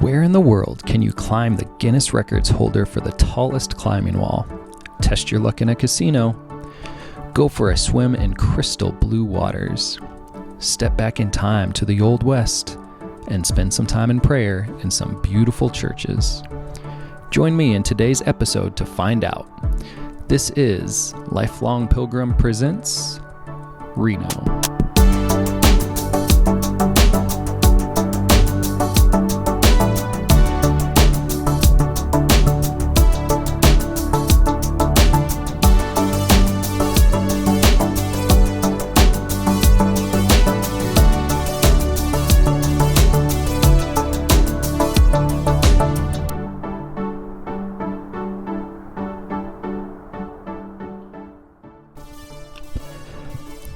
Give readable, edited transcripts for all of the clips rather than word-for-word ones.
Where in the world can you climb the Guinness Records holder for the tallest climbing wall? Test your luck in a casino. Go for a swim in crystal blue waters. Step back in time to the Old West and spend some time in prayer in some beautiful churches. Join me in today's episode to find out. This is Lifelong Pilgrim presents Reno.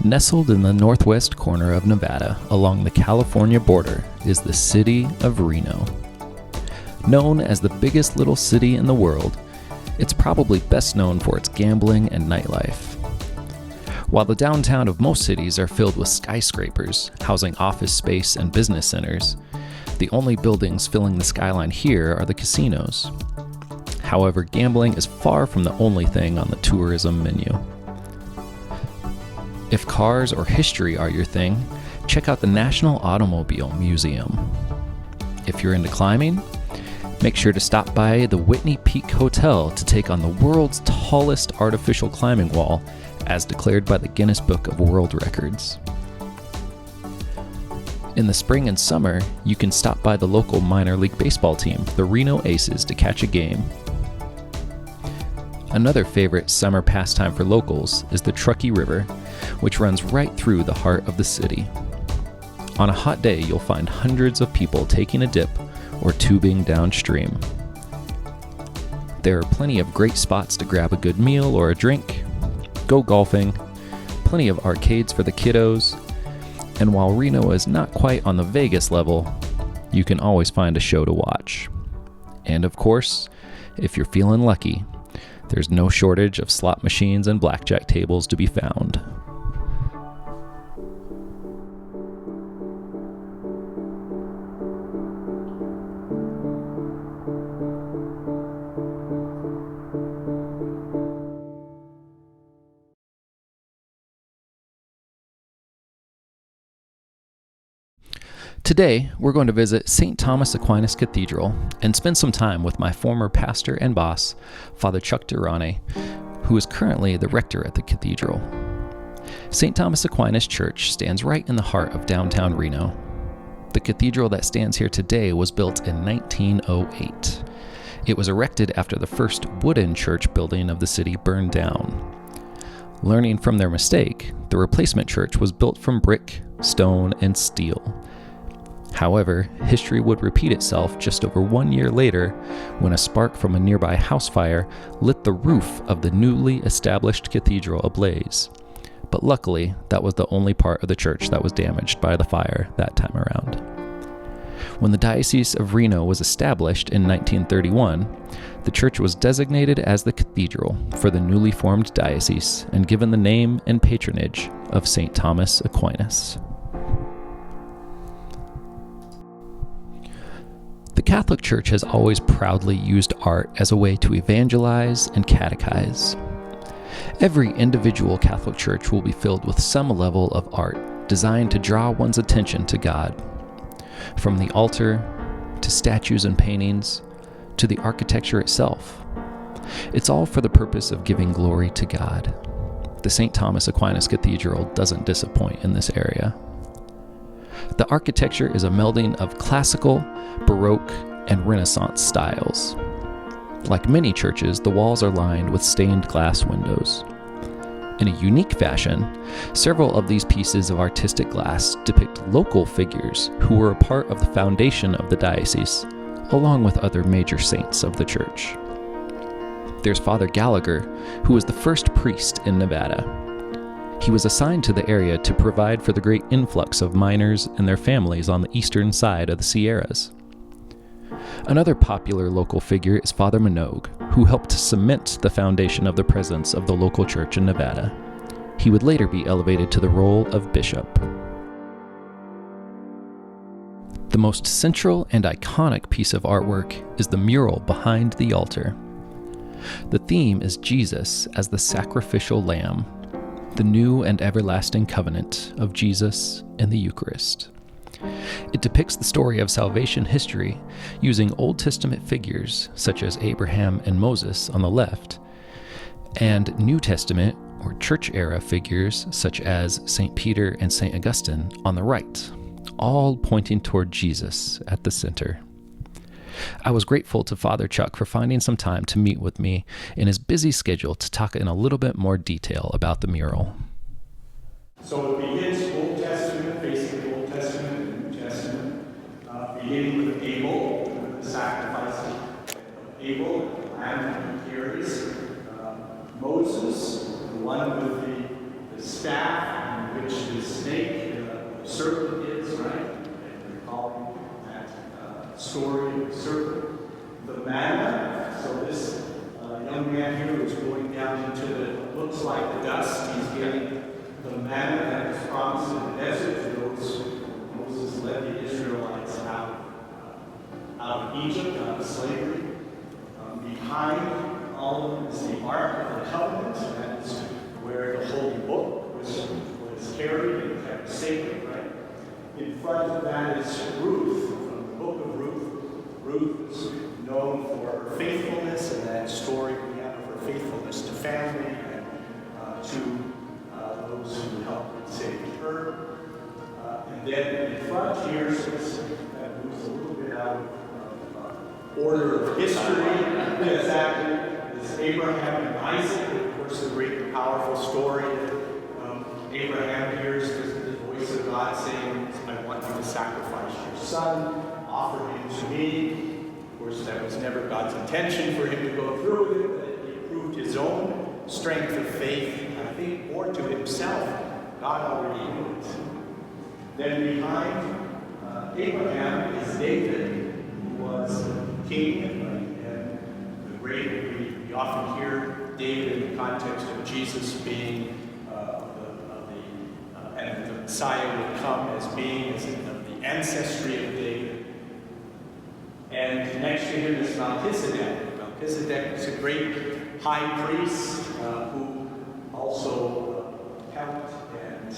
Nestled in the northwest corner of Nevada, along the California border, is the city of Reno. Known as the biggest little city in the world, it's probably best known for its gambling and nightlife. While the downtown of most cities are filled with skyscrapers, housing office space and business centers, the only buildings filling the skyline here are the casinos. However, gambling is far from the only thing on the tourism menu. If cars or history are your thing, check out the National Automobile Museum. If you're into climbing, make sure to stop by the Whitney Peak Hotel to take on the world's tallest artificial climbing wall, as declared by the Guinness Book of World Records. In the spring and summer, you can stop by the local minor league baseball team, the Reno Aces, to catch a game. Another favorite summer pastime for locals is the Truckee River, which runs right through the heart of the city. On a hot day, you'll find hundreds of people taking a dip or tubing downstream. There are plenty of great spots to grab a good meal or a drink, go golfing, plenty of arcades for the kiddos, and while Reno is not quite on the Vegas level, you can always find a show to watch. And of course, if you're feeling lucky, there's no shortage of slot machines and blackjack tables to be found. Today, we're going to visit St. Thomas Aquinas Cathedral and spend some time with my former pastor and boss, Father Chuck Durrani, who is currently the rector at the cathedral. St. Thomas Aquinas Church stands right in the heart of downtown Reno. The cathedral that stands here today was built in 1908. It was erected after the first wooden church building of the city burned down. Learning from their mistake, the replacement church was built from brick, stone, and steel. However, history would repeat itself just over 1 year later when a spark from a nearby house fire lit the roof of the newly established cathedral ablaze. But luckily, that was the only part of the church that was damaged by the fire that time around. When the Diocese of Reno was established in 1931, the church was designated as the cathedral for the newly formed diocese and given the name and patronage of St. Thomas Aquinas. The Catholic Church has always proudly used art as a way to evangelize and catechize. Every individual Catholic church will be filled with some level of art designed to draw one's attention to God. From the altar, to statues and paintings, to the architecture itself. It's all for the purpose of giving glory to God. The St. Thomas Aquinas Cathedral doesn't disappoint in this area. The architecture is a melding of classical, Baroque, and Renaissance styles. Like many churches, the walls are lined with stained glass windows. In a unique fashion, several of these pieces of artistic glass depict local figures who were a part of the foundation of the diocese, along with other major saints of the church. There's Father Gallagher, who was the first priest in Nevada. He was assigned to the area to provide for the great influx of miners and their families on the eastern side of the Sierras. Another popular local figure is Father Minogue, who helped to cement the foundation of the presence of the local church in Nevada. He would later be elevated to the role of bishop. The most central and iconic piece of artwork is the mural behind the altar. The theme is Jesus as the sacrificial lamb, the new and everlasting covenant of Jesus in the Eucharist. It depicts the story of salvation history using Old Testament figures such as Abraham and Moses on the left, and New Testament or church-era figures such as St. Peter and St. Augustine on the right, all pointing toward Jesus at the center. I was grateful to Father Chuck for finding some time to meet with me in his busy schedule to talk in a little bit more detail about the mural. So it begins Old Testament, facing Old Testament and New Testament, beginning with Abel, with the sacrifice of Abel, the lamb that he carries. Moses, the one with the staff, in which the snake, the serpent is, right? And we call that story of the serpent. The manna, so this young man here is going down into the, looks like the dust. He's getting the manna that was promised in the desert to those Moses led the Israelites out of Egypt, out of slavery. Behind all of them is the Ark of the Covenant. That is where the Holy Book was carried and kept sacred, right? In front of that is Ruth, from the book of Ruth. Ruth is known for her faithfulness, and that story we have of her faithfulness to family and to those who helped save her. And then in front here, so that moves a little bit out of order of history. Exactly. Is Abraham and Isaac, of course, the great and powerful story. Abraham hears the voice of God saying, I want you to sacrifice your son, offer him to me. Of course, that was never God's intention for him to go through with it, but he proved his own strength of faith, I think, more to himself. God already knew it. Then behind Abraham is David, who was king, and the great, we often hear David in the context of Jesus being and the Messiah would come as being as in the ancestry of David. And next to him is Melchizedek. Melchizedek is a great high priest who also helped and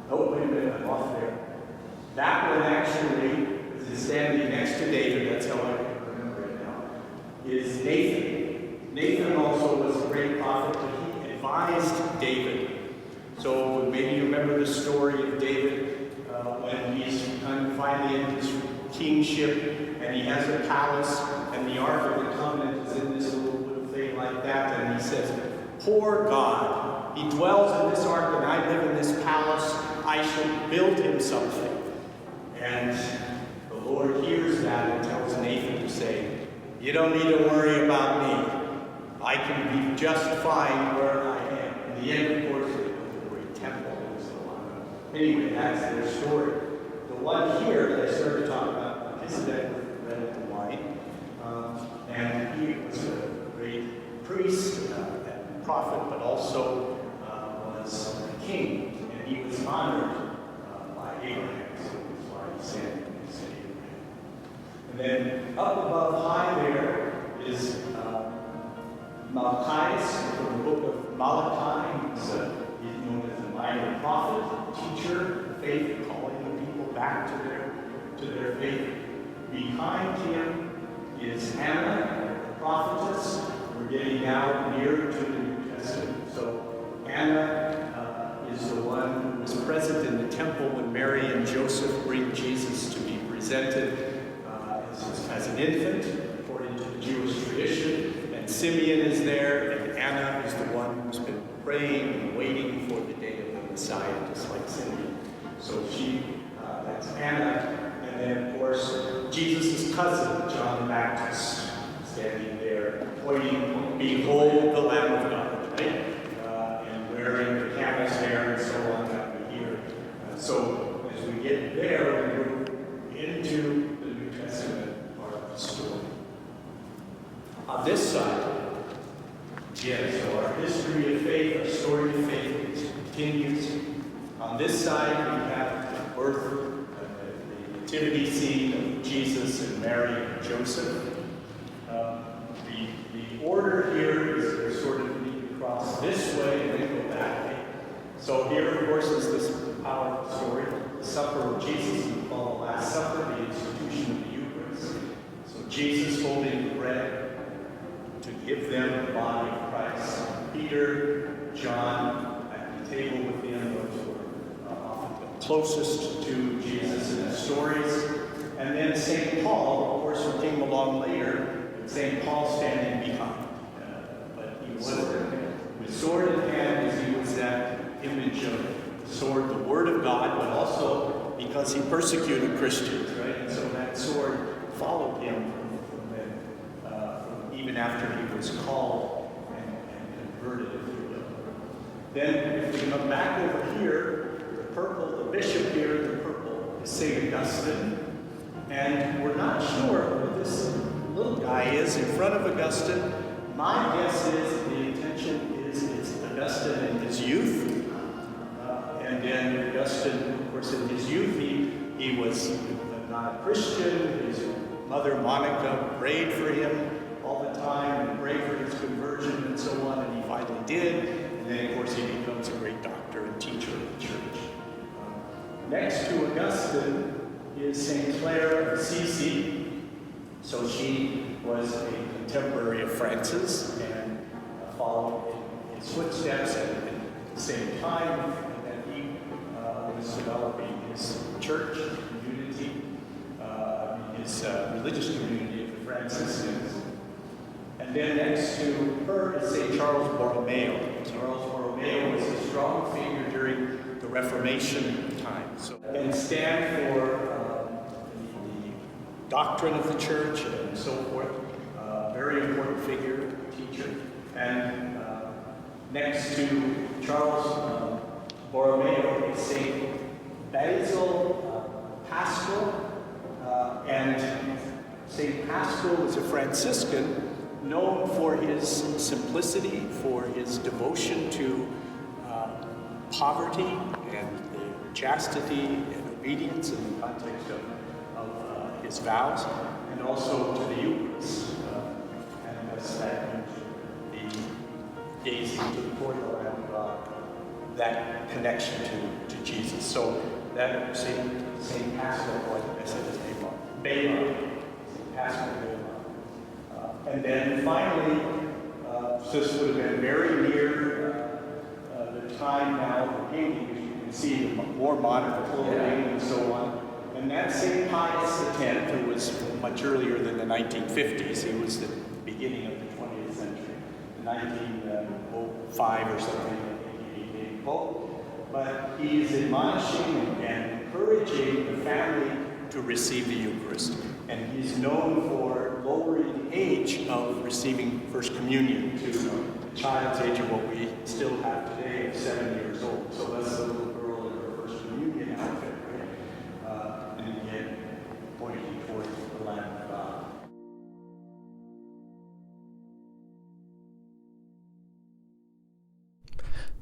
oh, wait a minute, I'm off there. That one actually is standing next to David, that's how I remember it now, is Nathan. Nathan also was a great prophet, but he advised David. So maybe you remember the story of David when he's kind of finally in his kingship, and he has a palace, and the Ark of the Covenant is in this little thing like that, and he says, poor God, he dwells in this ark, and I live in this palace. I should build him something. And the Lord hears that and tells Nathan to say, you don't need to worry about me. I can be just fine where I am. In the end, of course, they built a great temple and so on. Anyway, that's their story. The one here that I started to talk about, Melchizedek with red and white, and he was a great priest and prophet, but also was a king, and he was honored by Abraham, so that's why he said Abraham. And then up above high there is Malchias from the book of Malachi. He's known as a minor prophet, teacher, faith, calling the people back to their faith. Behind him is Hannah, the prophetess. We're getting now near to the New Testament. So Hannah is the one who was present in the temple when Mary and Joseph bring Jesus to be presented as an infant, according to the Jewish tradition. And Simeon is there, and Anna is the one who's been praying and waiting for the day of the Messiah, just like Simeon. So that's Anna. And then, of course, Jesus' cousin, John the Baptist, standing there, pointing, behold the Lamb of God, right? And wearing the camel's hair and so on that we hear. So as we get there, we move into the New Testament part of the story. On this side, again, so our history of faith, our story of faith continues. On this side, we have the birth, the nativity scene of Jesus and Mary and Joseph. The order here is they're sort of lead across this way and then go that way. So here, of course, is this powerful story, the supper of Jesus, we call the Last Supper, the institution of the Eucharist. So Jesus holding the bread to give them the body of Christ. Peter, John at the table with him, those who were often the closest to Jesus in the stories. And then St. Paul, of course, who came along later, St. Paul standing behind. But he was with sword in hand, as he was that image of the sword, the Word of God, but also because he persecuted Christians, right? And so that sword followed him from even after he was called and converted, if you will. Then, if we come back over here, the purple, the bishop here, the purple is St. Augustine. And we're not sure who this little guy is in front of Augustine. My guess is the intention is it's Augustine in his youth. And then Augustine, of course, in his youth, he was not a Christian. His mother, Monica, prayed for him all the time and prayed for his conversion and so on, and he finally did. And then, of course, he becomes a great doctor and teacher of the church. Next to Augustine is St. Clare of Assisi. So she was a contemporary of Francis and followed in his footsteps at the same time. Was developing his church community, his religious community of the Franciscans. And then next to her is St. Charles Borromeo. Charles Borromeo was a strong figure during the Reformation time. So, and stand for the doctrine of the church and so forth. Very important figure, teacher. And next to Charles Borromeo is St. Basil Pascal, and St. Pascal was a Franciscan known for his simplicity, for his devotion to poverty and the chastity and obedience in the context of his vows, and also to the Eucharist, and thus that the gazing to the Lord of God, that connection to Jesus. So that St. Pascal, what I said his name wrong, Bela, St. Pascal Bela. And then finally, this would have been very near the time now of the painting, as you can see, the more modern clothing and so on. And that's St. Pius X, who was much earlier than the 1950s. He was the beginning of the 20th century, 1905 or something. But he is admonishing and encouraging the family to receive the Eucharist. And he's known for lowering the age of receiving First Communion to the child's age of what we still have today of 7 years old. So that's the little girl in her First Communion outfit, right? And again, pointing towards the Lamb of God.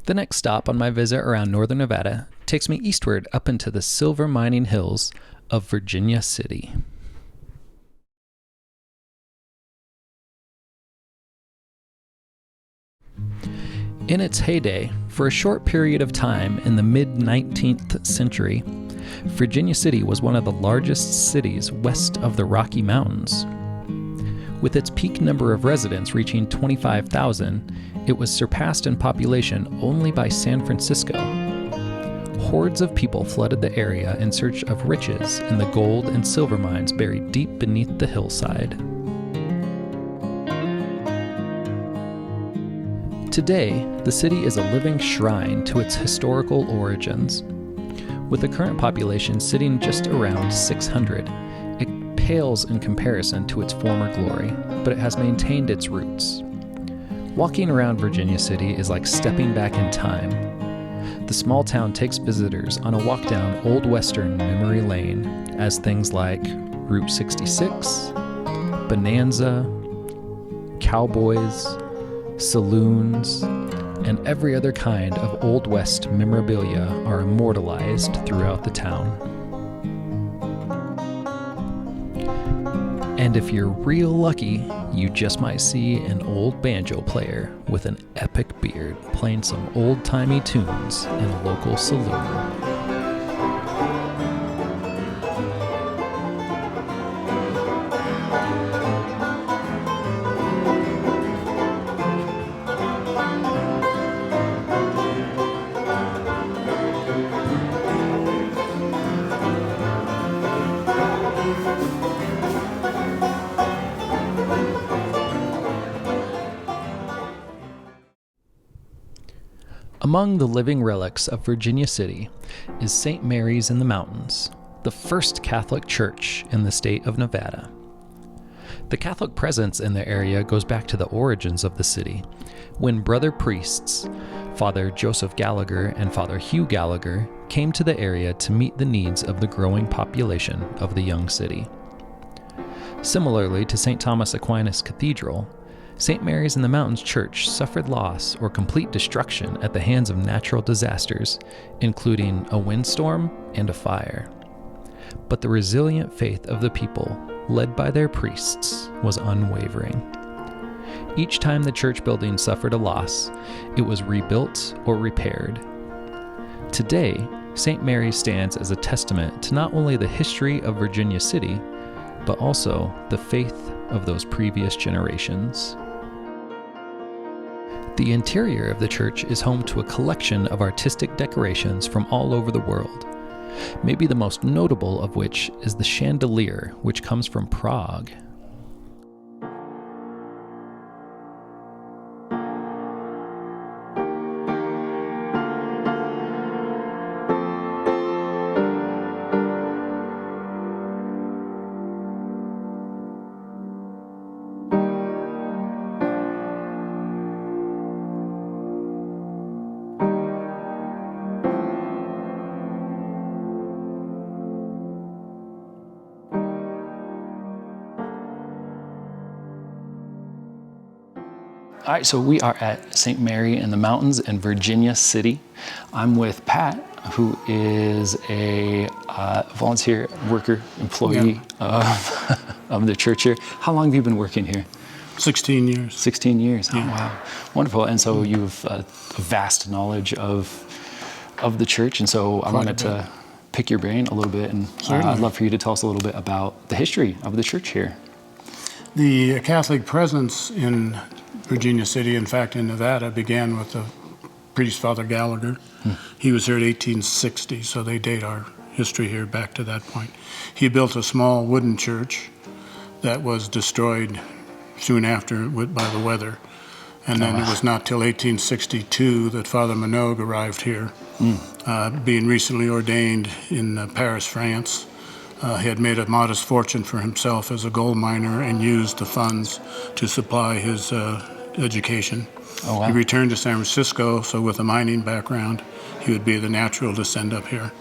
The next stop on my visit around northern Nevada takes me eastward up into the silver mining hills of Virginia City. In its heyday, for a short period of time in the mid-19th century, Virginia City was one of the largest cities west of the Rocky Mountains. With its peak number of residents reaching 25,000, it was surpassed in population only by San Francisco. Hordes of people flooded the area in search of riches in the gold and silver mines buried deep beneath the hillside. Today, the city is a living shrine to its historical origins. With the current population sitting just around 600, it pales in comparison to its former glory, but it has maintained its roots. Walking around Virginia City is like stepping back in time. The small town takes visitors on a walk down Old Western memory lane as things like Route 66, Bonanza, cowboys, saloons, and every other kind of Old West memorabilia are immortalized throughout the town. And if you're real lucky, you just might see an old banjo player with an epic beard playing some old-timey tunes in a local saloon. Among the living relics of Virginia City is St. Mary's in the Mountains, the first Catholic church in the state of Nevada. The Catholic presence in the area goes back to the origins of the city, when brother priests, Father Joseph Gallagher and Father Hugh Gallagher, came to the area to meet the needs of the growing population of the young city. Similarly to St. Thomas Aquinas Cathedral, St. Mary's in the Mountains Church suffered loss or complete destruction at the hands of natural disasters, including a windstorm and a fire. But the resilient faith of the people, led by their priests, was unwavering. Each time the church building suffered a loss, it was rebuilt or repaired. Today, St. Mary's stands as a testament to not only the history of Virginia City, but also the faith of those previous generations. The interior of the church is home to a collection of artistic decorations from all over the world, maybe the most notable of which is the chandelier, which comes from Prague. All right, so we are at St. Mary in the Mountains in Virginia City. I'm with Pat, who is a volunteer worker, employee of the church here. How long have you been working here? 16 years. 16 years, oh wow, wonderful. And so you've a vast knowledge of the church, and so I wanted to pick your brain a little bit, and I'd love for you to tell us a little bit about the history of the church here. The Catholic presence in Virginia City, in fact in Nevada, began with the priest Father Gallagher. He was here in 1860, so they date our history here back to that point. He built a small wooden church that was destroyed soon after by the weather. And then it was not till 1862 that Father Minogue arrived here, being recently ordained in Paris, France. He had made a modest fortune for himself as a gold miner and used the funds to supply his education. Oh, wow. He returned to San Francisco, so with a mining background, he would be the natural to send up here.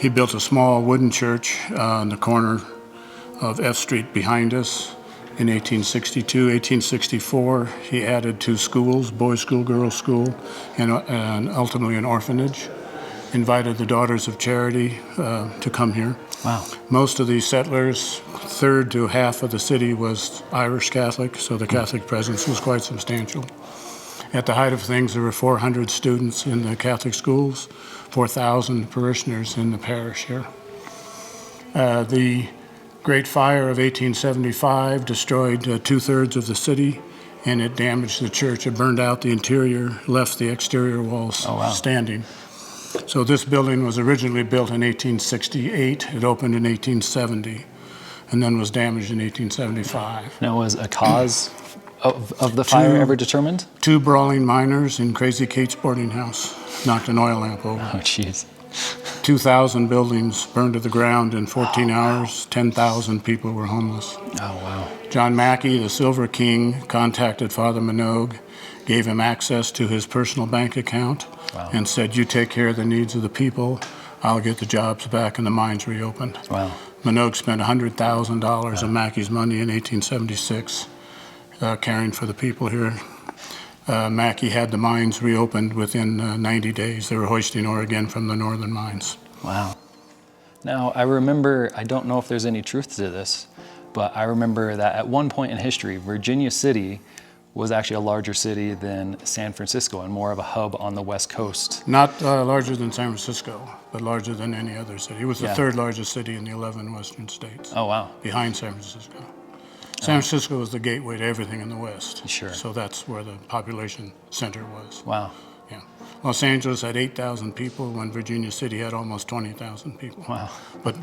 He built a small wooden church on the corner of F Street behind us in 1862. 1864, he added 2 schools, boys' school, girls' school, and ultimately an orphanage. Invited the Daughters of Charity to come here. Wow. Most of these settlers, third to half of the city was Irish Catholic, so the Catholic presence was quite substantial. At the height of things, there were 400 students in the Catholic schools, 4,000 parishioners in the parish here. The Great Fire of 1875 destroyed 2/3 of the city, and it damaged the church. It burned out the interior, left the exterior walls standing. So this building was originally built in 1868. It opened in 1870, and then was damaged in 1875. Now, was a cause of the fire ever determined? 2 brawling miners in Crazy Kate's boarding house knocked an oil lamp over. Oh, jeez. 2,000 buildings burned to the ground in 14 hours. 10,000 people were homeless. Oh, wow. John Mackey, the Silver King, contacted Father Minogue, gave him access to his personal bank account, and said, "You take care of the needs of the people, I'll get the jobs back," and the mines reopened. Wow. Minogue spent $100,000 of Mackey's money in 1876 caring for the people here. Mackey had the mines reopened within 90 days. They were hoisting ore again from the northern mines. Wow. Now, I remember, I don't know if there's any truth to this, but I remember that at one point in history, Virginia City was actually a larger city than San Francisco and more of a hub on the West Coast. Not larger than San Francisco, but larger than any other city. It was the Yeah. third largest city in the 11 western states, Oh, wow. behind San Francisco. San Francisco was the gateway to everything in the West. Sure. So that's where the population center was. Wow. Yeah. Los Angeles had 8,000 people when Virginia City had almost 20,000 people. Wow. But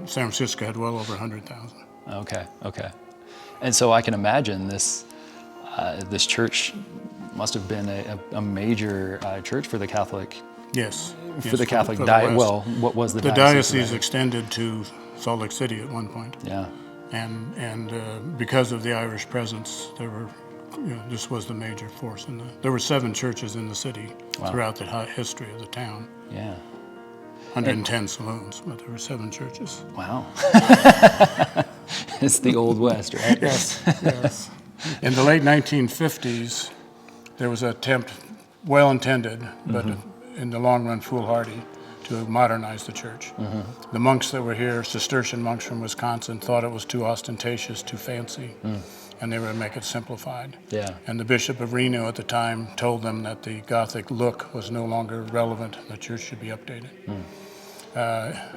San Francisco had well over 100,000. Okay. And so I can imagine this church must have been a major church for the Catholic. Yes. For the Catholic for the diocese. West. Well, what was the The diocese? diocese extended to Salt Lake City at one point. Yeah. And because of the Irish presence, this was the major force. There were 7 churches in the city throughout the history of the town. Yeah. 110 saloons, but there were 7 churches. Wow. It's the Old West, right? Yes. In the late 1950s, there was an attempt, well intended, but in the long run foolhardy, to modernize the church. The monks that were here, Cistercian monks from Wisconsin, thought it was too ostentatious, too fancy, and they were to make it simplified. Yeah. And the Bishop of Reno at the time told them that the Gothic look was no longer relevant, the church should be updated.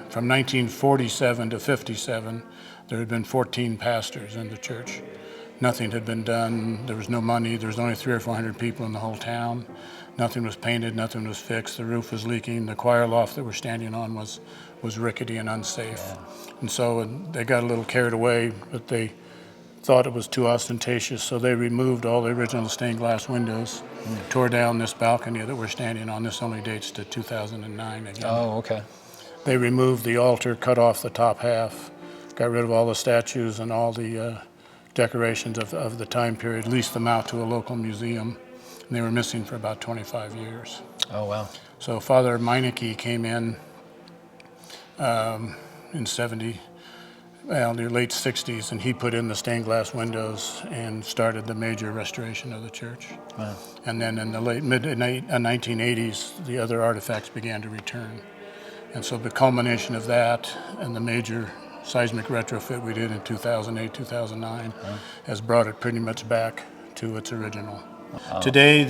From 1947 to 57, there had been 14 pastors in the church. Nothing had been done. There was no money. There was only 300 or 400 people in the whole town. Nothing was painted. Nothing was fixed. The roof was leaking. The choir loft that we're standing on was rickety and unsafe. And so they got a little carried away, but they thought it was too ostentatious, so they removed all the original stained glass windows, tore down this balcony that we're standing on. This only dates to 2009 again. Oh, okay. They removed the altar, cut off the top half, got rid of all the statues and all the decorations of the time period, leased them out to a local museum, and they were missing for about 25 years. Oh, wow. So Father Meineke came in 70, the late 60s, and he put in the stained glass windows and started the major restoration of the church. Wow. And then in the mid 1980s, the other artifacts began to return. And so the culmination of that and the major seismic retrofit we did in 2008, 2009 has brought it pretty much back to its original. Today,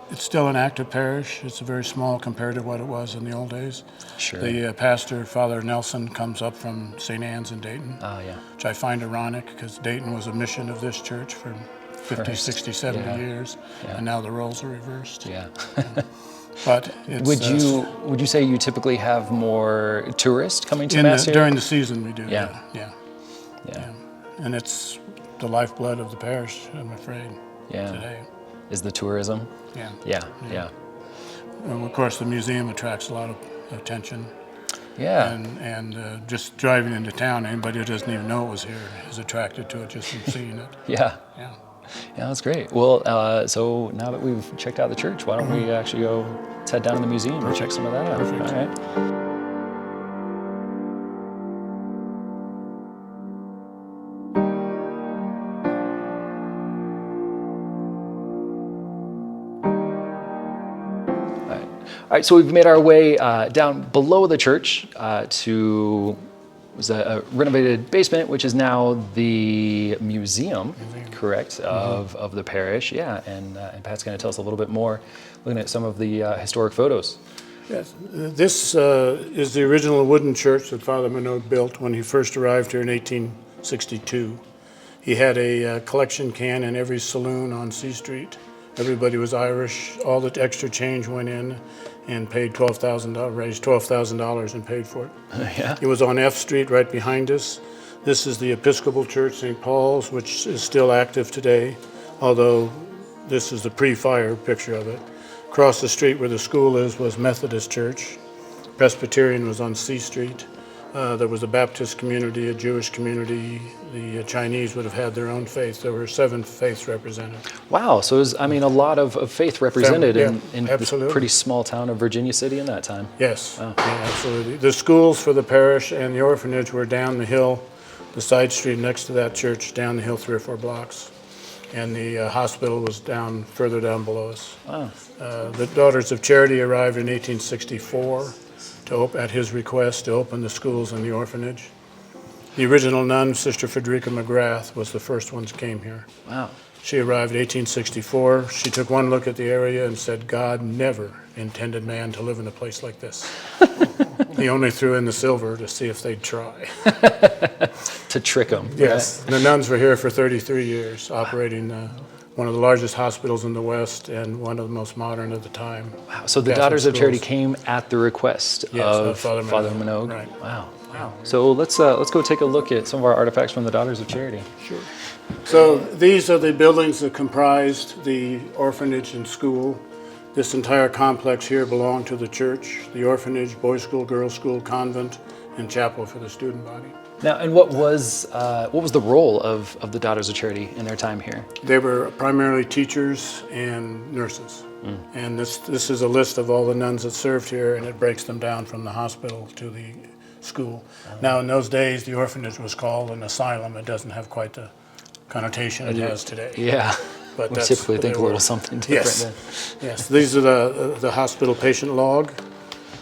it's still an active parish. It's very small compared to what it was in the old days. Sure. The pastor, Father Nelson, comes up from St. Anne's in Dayton, Oh, yeah. which I find ironic because Dayton was a mission of this church for 50, 60, 70 years, and now the roles are reversed. Yeah. But it's, Would you say you typically have more tourists coming to Mass here? during the season we do, Yeah. yeah. Yeah. And it's the lifeblood of the parish, I'm afraid, Yeah. today. Is the tourism? Yeah. Yeah. And of course, the museum attracts a lot of attention. Yeah. And just driving into town, anybody who doesn't even know it was here is attracted to it just from seeing it. Yeah. Yeah. Yeah, that's great. Well, so now that we've checked out the church, why don't we actually let's head down to the museum and check some of that out. Perfect. All right. All right, so we've made our way down below the church to a renovated basement, which is now the museum, correct, of the parish. Yeah, and Pat's going to tell us a little bit more, looking at some of the historic photos. Yes, this is the original wooden church that Father Minot built when he first arrived here in 1862. He had a collection can in every saloon on C Street. Everybody was Irish. All the extra change went in and paid $12,000, raised $12,000 and paid for it. Yeah. It was on F Street right behind us. This is the Episcopal Church, St. Paul's, which is still active today, although this is the pre-fire picture of it. Across the street where the school is was Methodist Church. Presbyterian was on C Street. There was a Baptist community, a Jewish community. The Chinese would have had their own faith. There were 7 faiths represented. Wow, so there's, a lot of faith represented in this absolutely. pretty small town of Virginia City in that time. Yes, Wow. yeah, absolutely. The schools for the parish and the orphanage were down the hill, the side street next to that church, down the hill 3 or 4 blocks. And the hospital was further down below us. Wow. The Daughters of Charity arrived in 1864 at his request to open the schools and the orphanage. The original nun, Sister Frederica McGrath, was the first one that came here. Wow. She arrived in 1864. She took one look at the area and said, God never intended man to live in a place like this. He only threw in the silver to see if they'd try. To trick them. Yes. Right? The nuns were here for 33 years, operating one of the largest hospitals in the West and one of the most modern at the time. Wow. So the Catholic Daughters of Charity schools. came at the request of Father Minogue. Right. Wow. Wow. So let's go take a look at some of our artifacts from the Daughters of Charity. Sure. So these are the buildings that comprised the orphanage and school. This entire complex here belonged to the church, the orphanage, boys' school, girls' school, convent, and chapel for the student body. Now, and what was the role of the Daughters of Charity in their time here? They were primarily teachers and nurses. And this is a list of all the nuns that served here, and it breaks them down from the hospital to the school. Now, in those days, the orphanage was called an asylum. It doesn't have quite the connotation it has today. Yeah. But We typically think a little something different. Yes. Yes. These are the hospital patient log.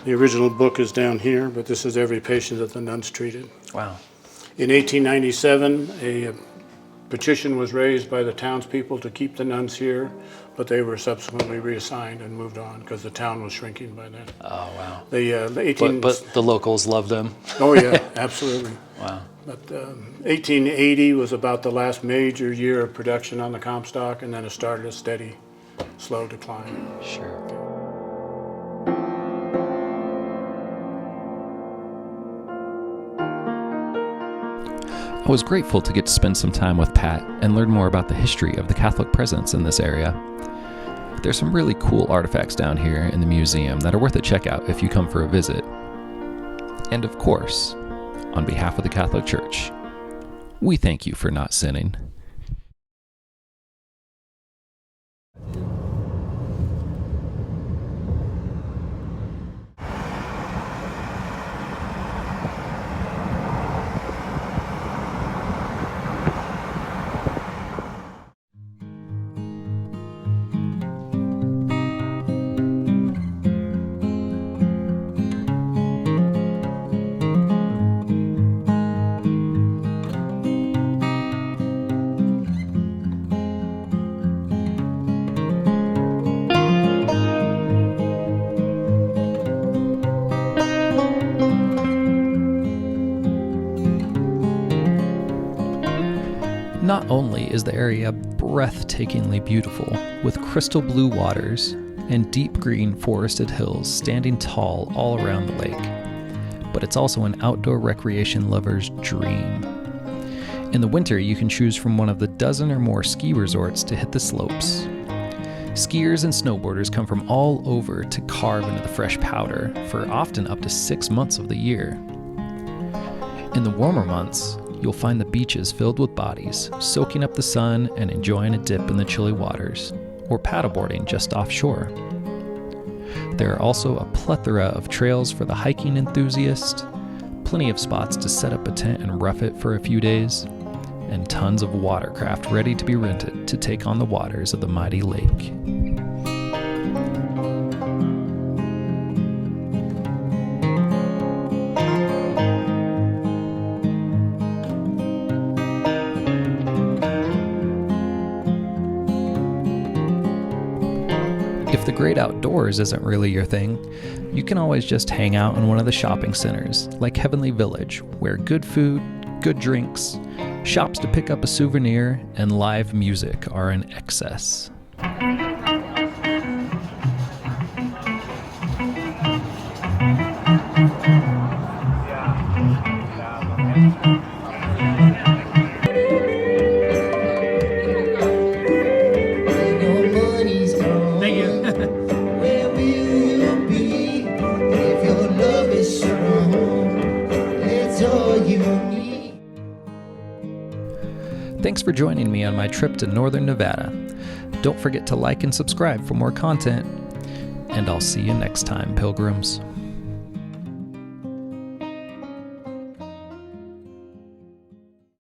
The original book is down here, but this is every patient that the nuns treated. Wow. In 1897, a petition was raised by the townspeople to keep the nuns here, but they were subsequently reassigned and moved on because the town was shrinking by then. Oh, wow. But the locals loved them. Oh, yeah, absolutely. Wow. But 1880 was about the last major year of production on the Comstock, and then it started a steady, slow decline. Sure. I was grateful to get to spend some time with Pat and learn more about the history of the Catholic presence in this area. There's some really cool artifacts down here in the museum that are worth a check out if you come for a visit. And of course, on behalf of the Catholic Church, we thank you for not sinning. Not only is the area breathtakingly beautiful, with crystal blue waters and deep green forested hills standing tall all around the lake, but it's also an outdoor recreation lover's dream. In the winter, you can choose from one of the dozen or more ski resorts to hit the slopes. Skiers and snowboarders come from all over to carve into the fresh powder for often up to 6 months of the year. In the warmer months, you'll find the beaches filled with bodies, soaking up the sun and enjoying a dip in the chilly waters, or paddleboarding just offshore. There are also a plethora of trails for the hiking enthusiast, plenty of spots to set up a tent and rough it for a few days, and tons of watercraft ready to be rented to take on the waters of the mighty lake. If the great outdoors isn't really your thing, you can always just hang out in one of the shopping centers, like Heavenly Village, where good food, good drinks, shops to pick up a souvenir, and live music are in excess. Thanks for joining me on my trip to Northern Nevada. Don't forget to like and subscribe for more content, and I'll see you next time, pilgrims.